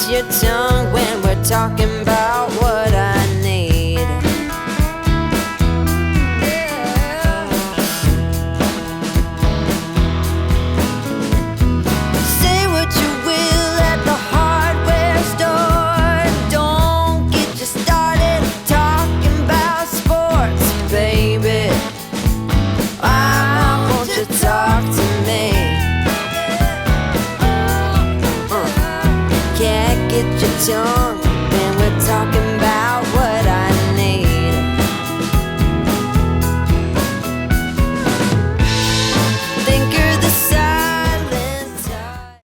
kiss your tongue when we're talking about what I need. Say what you will at the hardware store. Don't get you started talking about sports, baby. Why won't you talk to me? Can't get your tongue